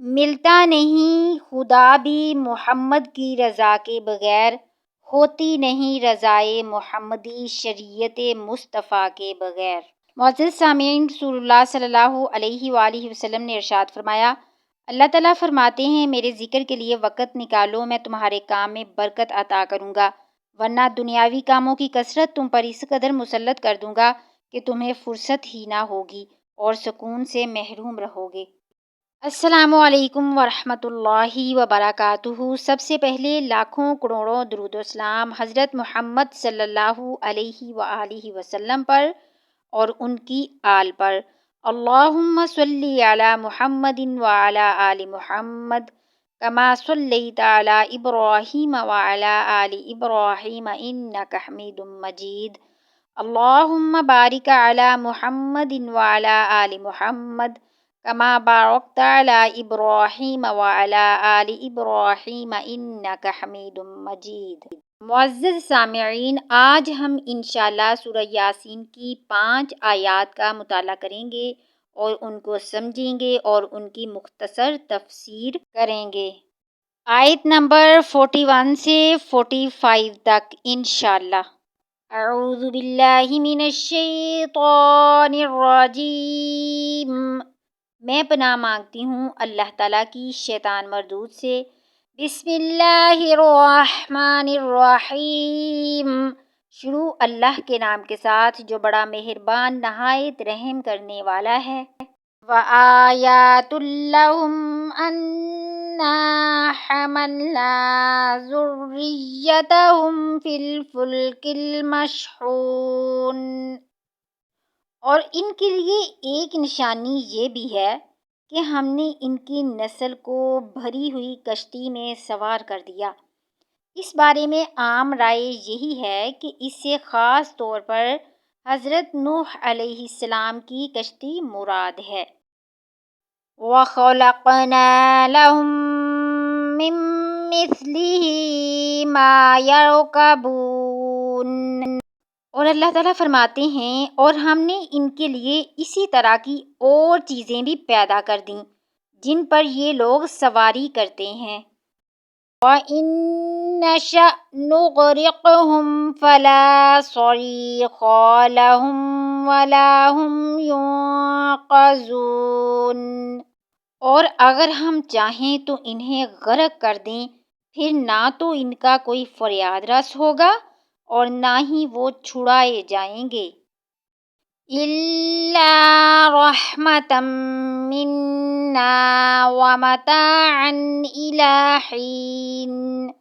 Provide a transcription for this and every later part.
ملتا نہیں خدا بھی محمد کی رضا کے بغیر، ہوتی نہیں رضائے محمدی شریعت مصطفیٰ کے بغیر۔ معزز سامعین، رسول اللہ صلی اللہ علیہ وآلہ وسلم نے ارشاد فرمایا، اللہ تعالیٰ فرماتے ہیں میرے ذکر کے لیے وقت نکالو، میں تمہارے کام میں برکت عطا کروں گا، ورنہ دنیاوی کاموں کی کثرت تم پر اس قدر مسلط کر دوں گا کہ تمہیں فرصت ہی نہ ہوگی اور سکون سے محروم رہو گے۔ السلام علیکم ورحمۃ اللہ وبرکاتہ۔ سب سے پہلے لاکھوں کروڑوں درود و سلام حضرت محمد صلی اللہ علیہ وآلہ وسلم پر اور ان کی آل پر۔ اللہم صلی علی محمد وعلی آل محمد کما صلیت علی ابراہیم وعلی آل ابراہیم انک حمید مجید۔ اللہم بارک علی محمد وعلی آل محمد کما بارکت علی ابراہیم وعلی آل ابراہیم انک حمید مجید۔ معزز سامعین، آج ہم انشاءاللہ سورہ یاسین کی 5 آیات کا مطالعہ کریں گے اور ان کو سمجھیں گے اور ان کی مختصر تفسیر کریں گے۔ آیت نمبر 41 سے 45 تک انشاءاللہ۔ اعوذ باللہ من الشیطان الرجیم۔ میں پناہ مانگتی ہوں اللہ تعالیٰ کی شیطان مردود سے۔ بسم اللہ الرحمن الرحیم۔ شروع اللہ کے نام کے ساتھ جو بڑا مہربان نہایت رحم کرنے والا ہے۔ وَآیَاتٌ لَّهُمْ أَنَّا حَمَلْنَا ذُرِّيَّتَهُمْ فِي الْفُلْكِ الْمَشْحُونِ۔ اور ان کے لیے ایک نشانی یہ بھی ہے کہ ہم نے ان کی نسل کو بھری ہوئی کشتی میں سوار کر دیا۔ اس بارے میں عام رائے یہی ہے کہ اس سے خاص طور پر حضرت نوح علیہ السلام کی کشتی مراد ہے۔ وَخَلَقْنَا لَهُم مِّن مِّثْلِهِ مَا يَرْكَبُونَ۔ اور اللہ تعالیٰ فرماتے ہیں اور ہم نے ان کے لیے اسی طرح کی اور چیزیں بھی پیدا کر دیں جن پر یہ لوگ سواری کرتے ہیں۔ وَإِن نَّشَأْ نُغْرِقْهُمْ فَلَا صَرِيخَ لَهُمْ وَلَا هُمْ يُنقَذُونَ۔ اور اگر ہم چاہیں تو انہیں غرق کر دیں، پھر نہ تو ان کا کوئی فریاد رس ہوگا اور نہ ہی وہ چھڑائے جائیں گے۔ إِلَّا رَحْمَةً مِّنَّا وَمَتَاعًا إِلَىٰ حِينٍ۔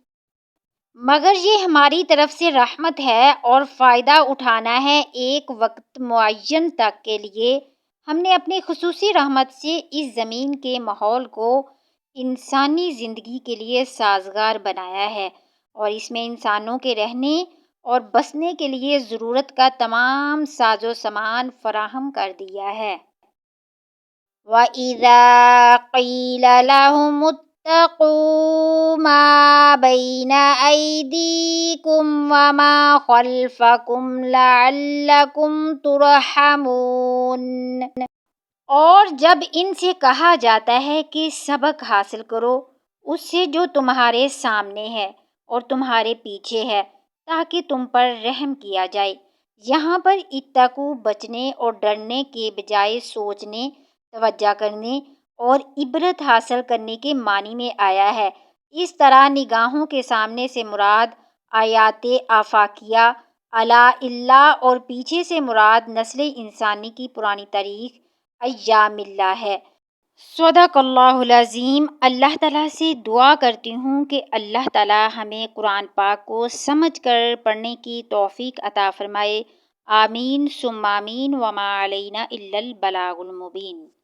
مگر یہ ہماری طرف سے رحمت ہے اور فائدہ اٹھانا ہے ایک وقت معین تک کے لیے۔ ہم نے اپنی خصوصی رحمت سے اس زمین کے ماحول کو انسانی زندگی کے لیے سازگار بنایا ہے اور اس میں انسانوں کے رہنے اور بسنے کے لیے ضرورت کا تمام ساز و سامان فراہم کر دیا ہے۔ وَإِذَا قِيلَ لَهُمُ اتَّقُوا مَا بَيْنَ أَيْدِيكُمْ وَمَا خَلْفَكُمْ لَعَلَّكُمْ تُرْحَمُونَ۔ اور جب ان سے کہا جاتا ہے کہ سبق حاصل کرو اس سے جو تمہارے سامنے ہے اور تمہارے پیچھے ہے تاکہ تم پر رحم کیا جائے۔ یہاں پر اتقوا بچنے اور ڈرنے کے بجائے سوچنے، توجہ کرنے اور عبرت حاصل کرنے کے معنی میں آیا ہے۔ اس طرح نگاہوں کے سامنے سے مراد آیات آفاقیہ اعلیٰ اللہ اور پیچھے سے مراد نسل انسانی کی پرانی تاریخ ایام اللہ ہے۔ صدق اللہ العظیم۔ اللہ تعالیٰ سے دعا کرتی ہوں کہ اللہ تعالیٰ ہمیں قرآن پاک کو سمجھ کر پڑھنے کی توفیق عطا فرمائے۔ آمین ثم آمین۔ وما علینا الا البلاغ المبین۔